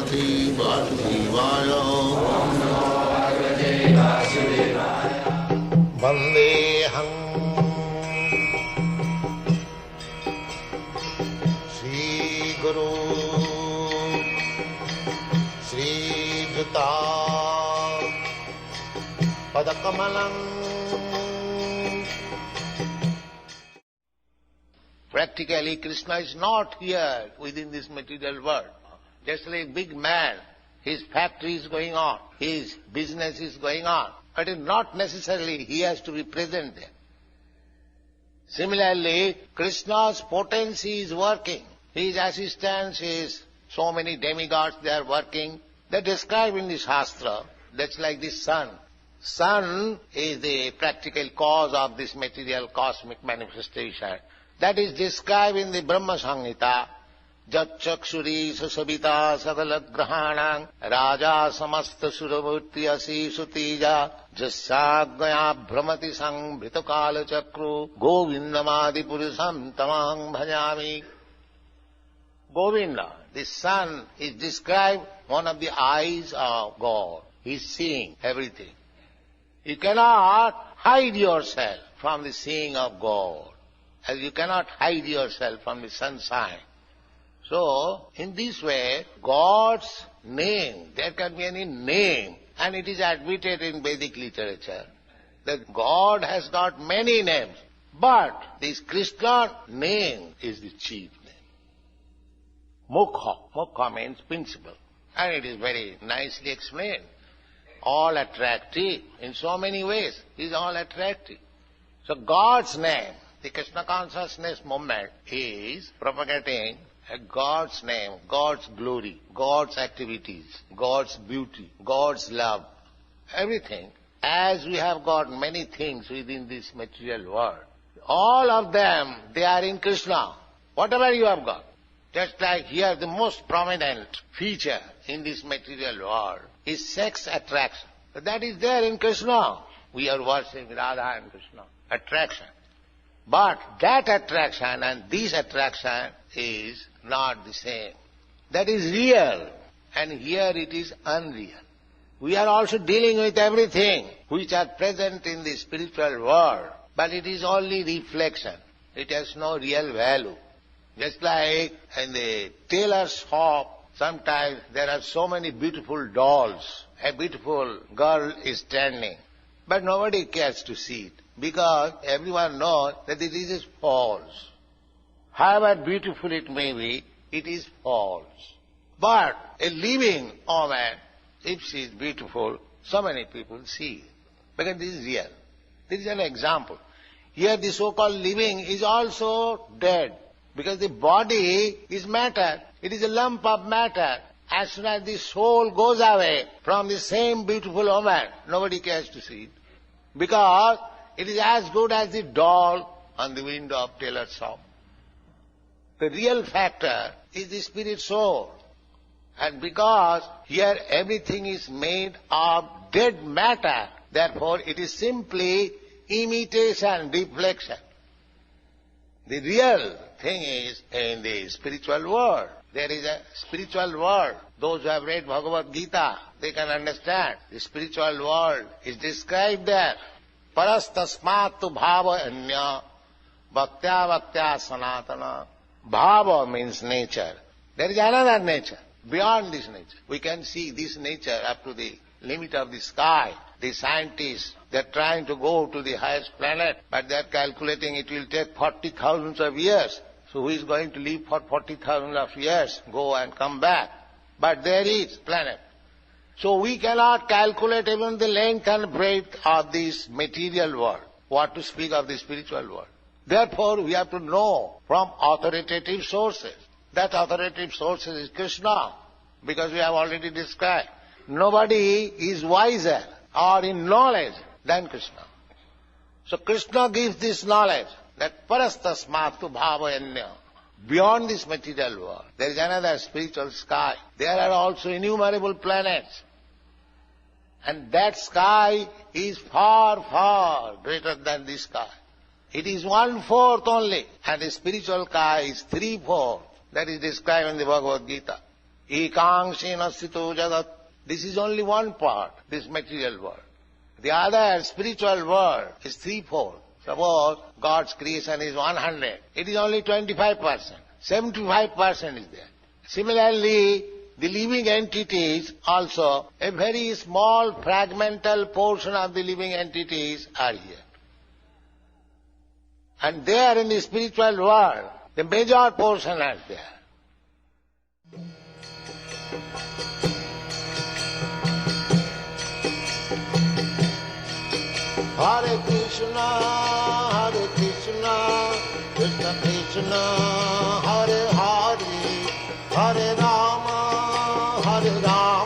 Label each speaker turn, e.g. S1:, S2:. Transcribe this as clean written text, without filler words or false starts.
S1: Bhagavate Vasudevaya. Vandeham Sri Guru Sri Juta Padakamalam. Practically, Krishna is not here within this material world. Just like a big man, his factory is going on, his business is going on, but not necessarily he has to be present there. Similarly, Krishna's potency is working. His assistants, his so many demigods, they are working. They describe in the Shastra, that's like the sun. Sun is the practical cause of this material cosmic manifestation. That is described in the Brahma Samhita. Jat chakshuri sasabita sagalagrahanang raja samasta suravurti asi sutija jasyagaya brahmati sanghritakala chakru govindamadi purusam tamang bhajami. Govinda, the sun, is described one of the eyes of God. He is seeing everything. You cannot hide yourself from the seeing of God, as you cannot hide yourself from the sunshine. So, in this way, God's name, there can be any name, and it is admitted in Vedic literature that God has got many names, but this Krishna name is the chief name. Mukha. Mukha means principle, and it is very nicely explained. All attractive in so many ways. It is all attractive. So God's name, the Krishna consciousness movement, is propagating God's name, God's glory, God's activities, God's beauty, God's love, everything. As we have got many things within this material world, all of them, they are in Krishna. Whatever you have got. Just like here, the most prominent feature in this material world is sex attraction. But that is there in Krishna. We are worshipping Radha and Krishna. Attraction. But that attraction and this attraction is not the same. That is real, and here it is unreal. We are also dealing with everything which are present in the spiritual world, but it is only reflection. It has no real value. Just like in the tailor's shop, sometimes there are so many beautiful dolls. A beautiful girl is standing, but nobody cares to see it, because everyone knows that it is false. However beautiful it may be, it is false. But a living woman, if she is beautiful, so many people see it, because this is real. This is an example. Here the so-called living is also dead, because the body is matter. It is a lump of matter. As soon as the soul goes away from the same beautiful woman, nobody cares to see it, because it is as good as the doll on the window of tailor's shop. The real factor is the spirit soul. And because here everything is made of dead matter, therefore it is simply imitation, reflection. The real thing is in the spiritual world. There is a spiritual world. Those who have read Bhagavad-gita, they can understand. The spiritual world is described there. Parastasmatu bhava anya bhaktya bhaktya sanatana. Bhava means nature. There is another nature, beyond this nature. We can see this nature up to the limit of the sky. The scientists, they are trying to go to the highest planet, but they are calculating it will take 40,000 of years. So who is going to live for 40,000 of years, go and come back? But there is planet. So we cannot calculate even the length and breadth of this material world. What to speak of the spiritual world? Therefore, we have to know from authoritative sources. That authoritative source is Krishna, because we have already described. Nobody is wiser or in knowledge than Krishna. So Krishna gives this knowledge that parastasmatu bhavayanya. Beyond this material world, there is another spiritual sky. There are also innumerable planets. And that sky is far, far greater than this sky. It is 1/4 only, and the spiritual sky is 3/4. That is described in the Bhagavad-gita. Ekangsena sthito jagat. This is only one part, this material world. The other spiritual world is threefold. Suppose God's creation is 100. It is only 25%. 75% is there. Similarly, the living entities also, a very small fragmental portion of the living entities are here. And there in the spiritual world, the major portion are there. Hare Krishna, Krishna Krishna, Hare Hare, Hare Rama, Hare Rama.